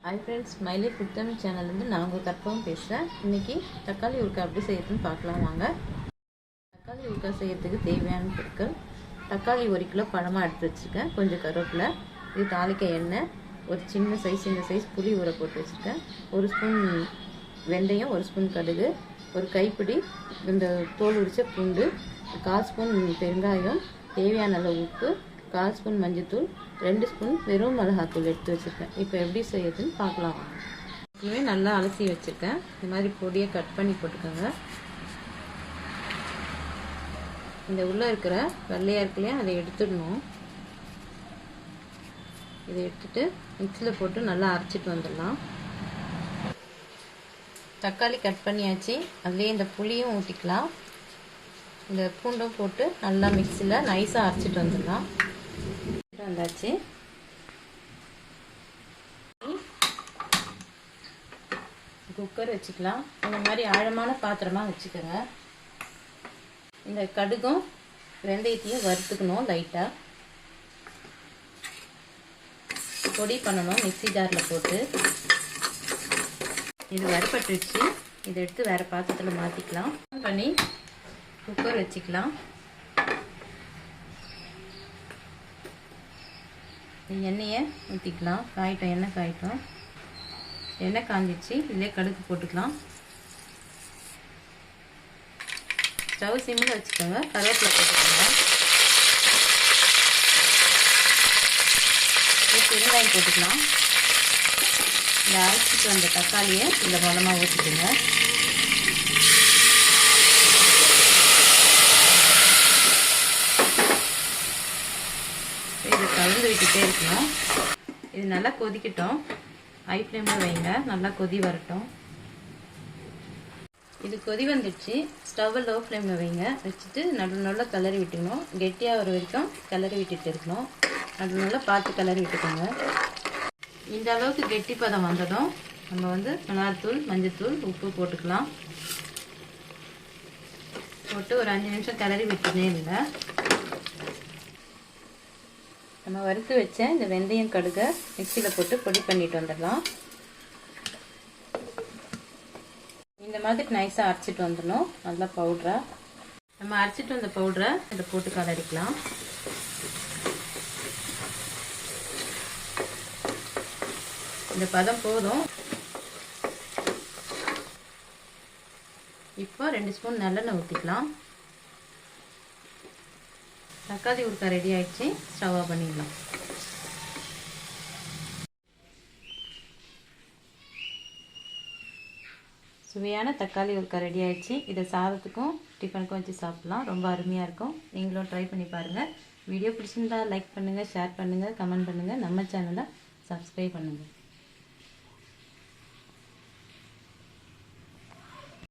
Hi friends, Smiley Food Time channel வந்து நான் உங்க கற்பகம் பேசுறேன். இன்னைக்கு தக்காளி ஊறுகாய் எப்படி செய்யறதுன்னு பார்க்கலாம் வாங்க. தக்காளி ஊறுகாய் செய்யறதுக்கு தேவையான பொருட்கள்: தக்காளி 1 கிலோ பழமா எடுத்து வச்சிருக்கேன், கொஞ்சம் கருவேப்பிலை, இது தாளிக்க எண்ணெய், ஒரு சின்ன சைஸ் இந்த சைஸ் புளி ஊற போட்டு வச்சிருக்கேன், 1 ஸ்பூன் வெந்தயம், 1 ஸ்பூன் கடுகு, ஒரு கைப்பிடி இந்த தோல் உரிச்ச பூண்டு, 1/4 ஸ்பூன் பெருங்காயம், தேவையான அளவு உப்பு, 1/4 ஸ்பூன் மஞ்சள்தூள், 2 ஸ்பூன் வெறும் மிளகாத்தூள் எடுத்து வச்சுருக்கேன். இப்போ எப்படி செய்யறதுன்னு பார்க்கலாம். இதுவே நல்லா அலசி வச்சுருக்கேன். இந்த மாதிரி பொடியை கட் பண்ணி போட்டுக்கோங்க. இந்த உள்ளே இருக்கிற வெள்ளையாக இருக்கு இல்லையா, அதை எடுத்துடணும். இதை எடுத்துட்டு மிக்ஸியில் போட்டு நல்லா அரைச்சிட்டு வந்துடலாம். தக்காளி கட் பண்ணியாச்சு, அதுலேயே இந்த புளியும் ஊற்றிக்கலாம். இந்த பூண்டும் போட்டு நல்லா மிக்ஸியில் நைஸாக அரைச்சிட்டு வந்துடலாம். வந்தாச்சு. குக்கர் வச்சுக்கலாம். இந்த மாதிரி ஆழமான பாத்திரமாக வச்சுக்கோங்க. இந்த கடுகும் வெந்தயத்தையும் வறுத்துக்கணும். லைட்டாக பொடி பண்ணணும் மிக்ஸி ஜாரில் போட்டு. இது வறுபட்டுச்சு. இதை எடுத்து வேறு பாத்திரத்தில் மாற்றிக்கலாம். பண்ணி குக்கர் வச்சுக்கலாம். எண்ணெயை ஊற்றிக்கலாம். காயிட்டோம், எண்ணெய் காயிட்டோம். எண்ணெய் காஞ்சிச்சு. இதிலே கடுகு போட்டுக்கலாம். ஸ்டவ் சிம்மில் வச்சுக்கோங்க. கருவேப்பிலை போட்டுக்கோங்க. பெருங்காயம் போட்டுக்கலாம். இந்த அரைச்சிட்டு வந்த தக்காளியை இந்த மூலமாக ஊற்றிக்கோங்க. இது கலந்து விட்டுட்டே இருக்கணும். இது நல்லா கொதிக்கட்டும். ஹை ஃப்ளேமில் வைங்க. நல்லா கொதி வரட்டும். இது கொதி வந்துடுச்சு. ஸ்டவ்வை லோ ஃப்ளேமில் வைங்க. வச்சுட்டு நடுநல்ல கிளறி விட்டுக்கணும். கெட்டியாக வர வரைக்கும் கிளறி விட்டுட்டு இருக்கணும். நடுநல்ல பார்த்து கிளறி விட்டுக்கோங்க. இந்த அளவுக்கு கெட்டி பதம் வந்ததும் நம்ம மிளகாத்தூள், மஞ்சள்தூள், உப்பு போட்டுக்கலாம். போட்டு ஒரு 5 நிமிஷம் கிளறி விட்டுனே இல்லை. நம்ம வறுத்து வச்ச இந்த வெந்தயம் கடுகை மிக்ஸியில் போட்டு பொடி பண்ணிட்டு வந்துடலாம். இந்த மாதிரி நைஸாக அரைச்சிட்டு வந்துடணும். நல்லா பவுடராக நம்ம அரைச்சிட்டு வந்த பவுடரை இதை போட்டு கலரிக்கலாம். இந்த பதம் போதும். இப்போ 2 ஸ்பூன் நல்லெண்ணெய் ஊற்றிக்கலாம். தக்காளி ஊறுகாய் ரெடி ஆயிடுச்சு. ஸ்டவ் ஆஃப் பண்ணிடலாம். சுவையான தக்காளி ஊறுகாய் ரெடி ஆயிடுச்சு. இதை சாதத்துக்கும் டிஃபனுக்கும் வச்சு சாப்பிட்லாம். ரொம்ப அருமையாக இருக்கும். நீங்களும் ட்ரை பண்ணி பாருங்கள். வீடியோ பிடிச்சிருந்தா லைக் பண்ணுங்கள், ஷேர் பண்ணுங்கள், கமெண்ட் பண்ணுங்கள். நம்ம சேனலை சப்ஸ்கிரைப் பண்ணுங்கள்.